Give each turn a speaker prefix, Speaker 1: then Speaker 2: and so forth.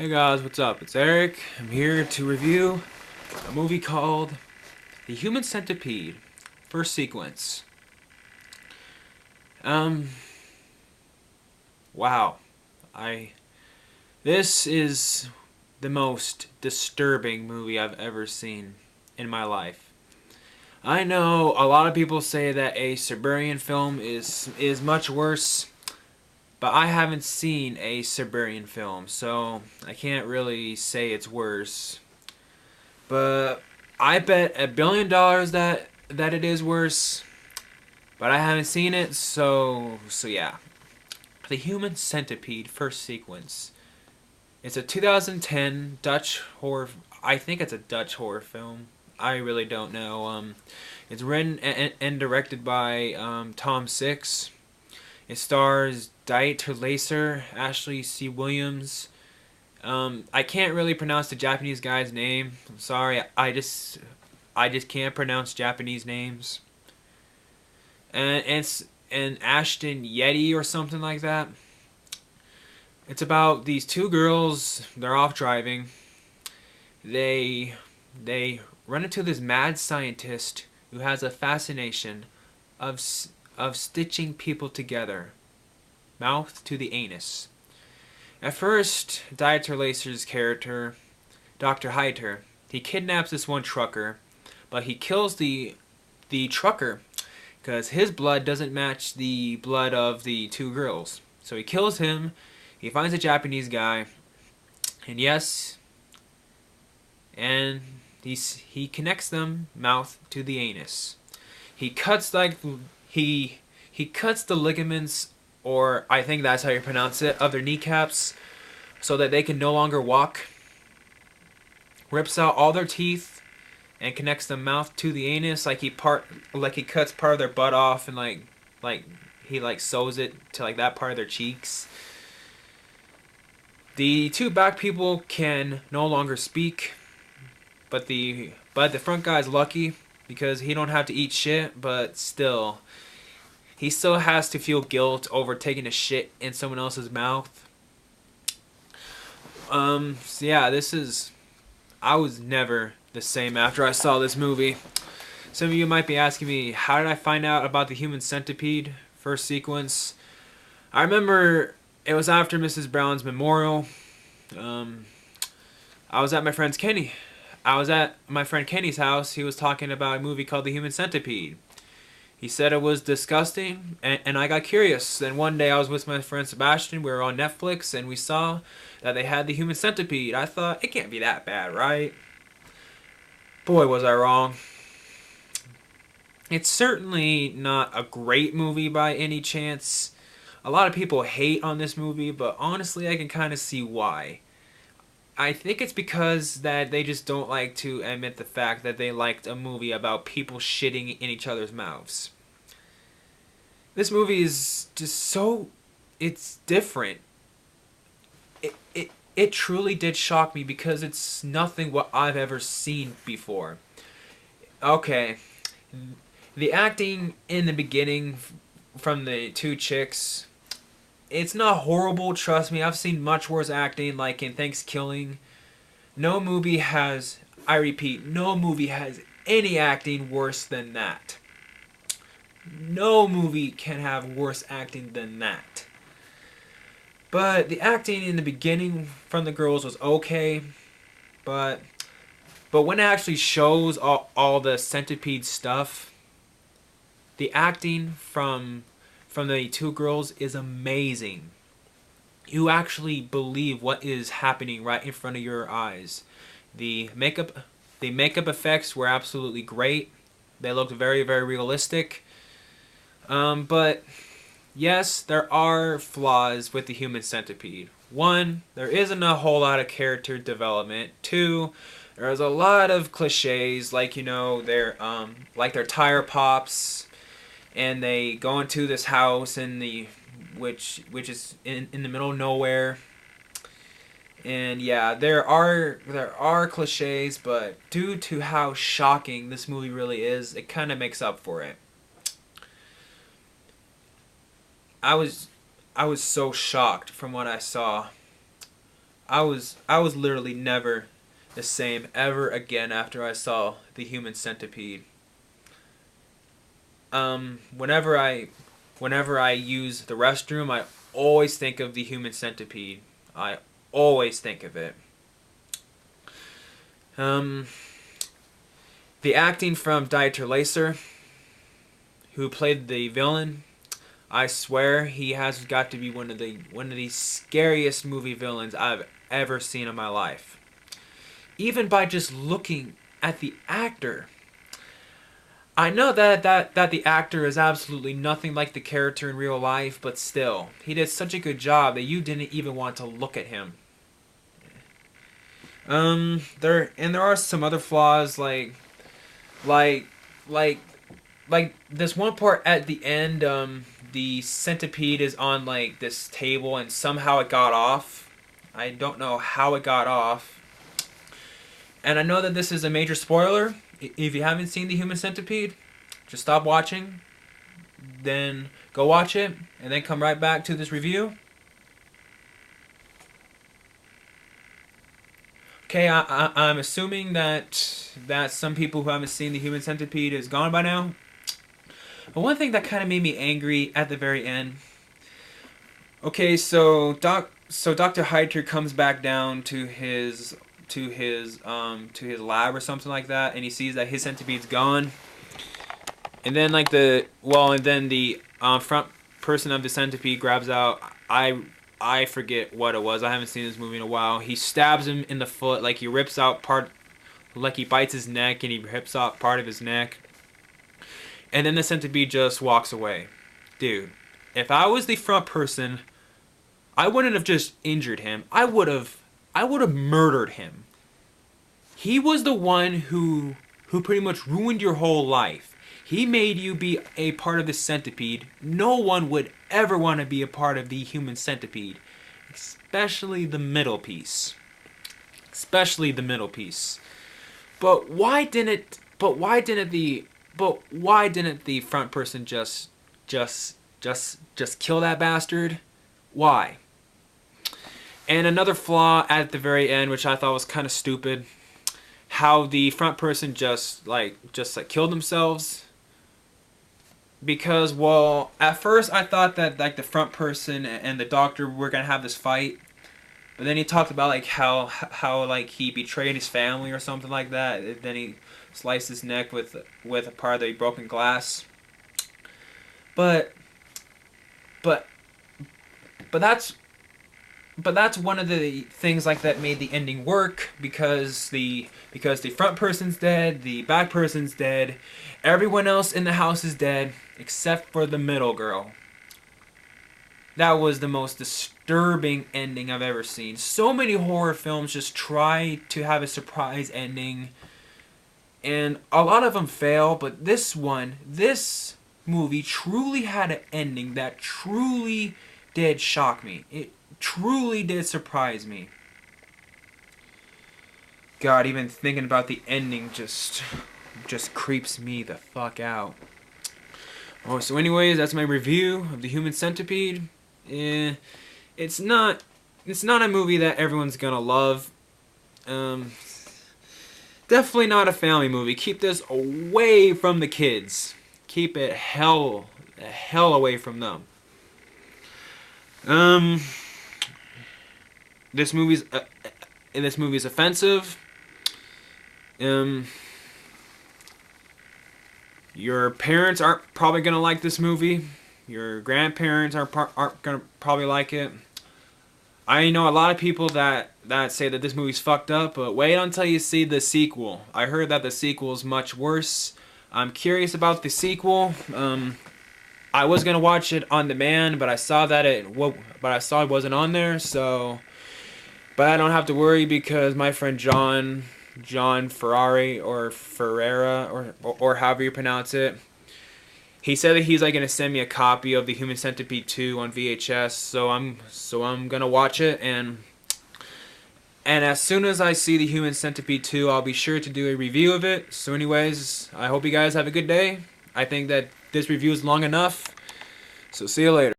Speaker 1: Hey guys, what's up? It's Eric. I'm here to review a movie called The Human Centipede, first sequence. Um, wow. I This is the most disturbing movie I've ever seen in my life. I know a lot of people say that a Siberian film is much worse, but I haven't seen a Siberian film, so I can't really say it's worse. But I bet $1 billion that it is worse. But I haven't seen it, so yeah. The Human Centipede first sequence. It's a 2010 Dutch horror. I think it's a Dutch horror film. I really don't know. It's written and directed by Tom Six. It stars Dieter Lacer, Ashley C. Williams. I can't really pronounce the Japanese guy's name. I'm sorry. I just can't pronounce Japanese names. And it's an Ashton Yeti or something like that. It's about these two girls. They're off driving. They they run into this mad scientist who has a fascination of of stitching people together, mouth to the anus. At first, Dieter Lacer's character, Dr. Heiter, he kidnaps this one trucker, but he kills the trucker because his blood doesn't match the blood of the two girls. So he kills him. He finds a Japanese guy, and yes, and he connects them mouth to the anus. He cuts like he cuts the ligaments, or I think that's how you pronounce it, of their kneecaps, so that they can no longer walk. Rips out all their teeth and connects the mouth to the anus, like he cuts part of their butt off, and like he like sews it to like that part of their cheeks. The two back people can no longer speak, but the front guy's lucky because he don't have to eat shit, but still he still has to feel guilt over taking a shit in someone else's mouth. So yeah, this is I was never the same after I saw this movie. Some of you might be asking me, how did I find out about the Human Centipede first sequence? I remember it was after Mrs. Brown's memorial. Um, I was at my friend's Kenny. I was at my friend Kenny's house. He was talking about a movie called The Human Centipede. He said it was disgusting, and I got curious. Then one day I was with my friend Sebastian. We were on Netflix, and we saw that they had The Human Centipede. I thought, it can't be that bad, right? Boy, was I wrong. It's certainly not a great movie by any chance. A lot of people hate on this movie, but honestly, I can kind of see why. I think it's because that they just don't like to admit the fact that they liked a movie about people shitting in each other's mouths. This movie is just so it's different. It truly did shock me because it's nothing what I've ever seen before. Okay, the acting in the beginning from the two chicks, it's not horrible, trust me. I've seen much worse acting, like in Thanksgiving. No movie has, I repeat, no movie has any acting worse than that. No movie can have worse acting than that. But the acting in the beginning from the girls was okay, but when it actually shows all the centipede stuff, the acting from the two girls is amazing. You actually believe what is happening right in front of your eyes. The makeup the makeup effects were absolutely great. They looked very, very realistic. But yes, there are flaws with the Human Centipede. One, there isn't a whole lot of character development. Two, there's a lot of cliches, like their tire pops, and they go into this house in the which is in the middle of nowhere. And yeah, there are cliches, but due to how shocking this movie really is, it kind of makes up for it. I was I was so shocked from what I saw. I was literally never the same ever again after I saw the Human Centipede. Whenever I use the restroom, I always think of the Human Centipede. I always think of it. Um, the acting from Dieter Laser, who played the villain, I swear he has got to be one of the scariest movie villains I've ever seen in my life. Even by just looking at the actor. I know that the actor is absolutely nothing like the character in real life, but still, he did such a good job that you didn't even want to look at him. There are some other flaws like like like this one part at the end. The centipede is on like this table and somehow it got off. I don't know how it got off. And I know that this is a major spoiler. If you haven't seen the Human Centipede, just stop watching, then go watch it, and then come right back to this review. Okay, I'm assuming that some people who haven't seen the Human Centipede is gone by now. But one thing that kind of made me angry at the very end. Okay, so Dr. Hyder comes back down to his lab or something like that, and he sees that his centipede's gone. And then the front person of the centipede grabs out. I forget what it was. I haven't seen this movie in a while. He stabs him in the foot, like he rips out part, like he bites his neck and he rips out part of his neck. And then the centipede just walks away. Dude, if I was the front person, I wouldn't have just injured him. I would have murdered him. He was the one who pretty much ruined your whole life. He made you be a part of the centipede. No one would ever want to be a part of the Human Centipede, especially the middle piece. Especially the middle piece. But why didn't the front person just kill that bastard? Why? And another flaw at the very end, which I thought was kind of stupid, how the front person just killed themselves. Because, well, at first I thought that like the front person and the doctor were gonna have this fight, but then he talked about like how like he betrayed his family or something like that. Then he sliced his neck with a part of the broken glass. But that's one of the things like that made the ending work, because the front person's dead, the back person's dead, everyone else in the house is dead except for the middle girl. That was the most disturbing ending I've ever seen. So many horror films just try to have a surprise ending, and a lot of them fail, but this movie truly had an ending that truly did shock me. It truly did surprise me. God, even thinking about the ending just creeps me the fuck out. Oh, so anyways, that's my review of the Human Centipede. It's not a movie that everyone's gonna love. Definitely not a family movie. Keep this away from the kids. Keep it hell away from them. This movie's offensive. Your parents aren't probably gonna like this movie. Your grandparents aren't gonna probably like it. I know a lot of people that say that this movie's fucked up, but wait until you see the sequel. I heard that the sequel is much worse. I'm curious about the sequel. I was gonna watch it on demand, but I saw it wasn't on there. So, but I don't have to worry because my friend John Ferrari or Ferreira or however you pronounce it, he said that he's like gonna send me a copy of the Human Centipede 2 on VHS. So I'm gonna watch it, and as soon as I see the Human Centipede 2, I'll be sure to do a review of it. So anyways, I hope you guys have a good day. I think that this review is long enough. So see you later.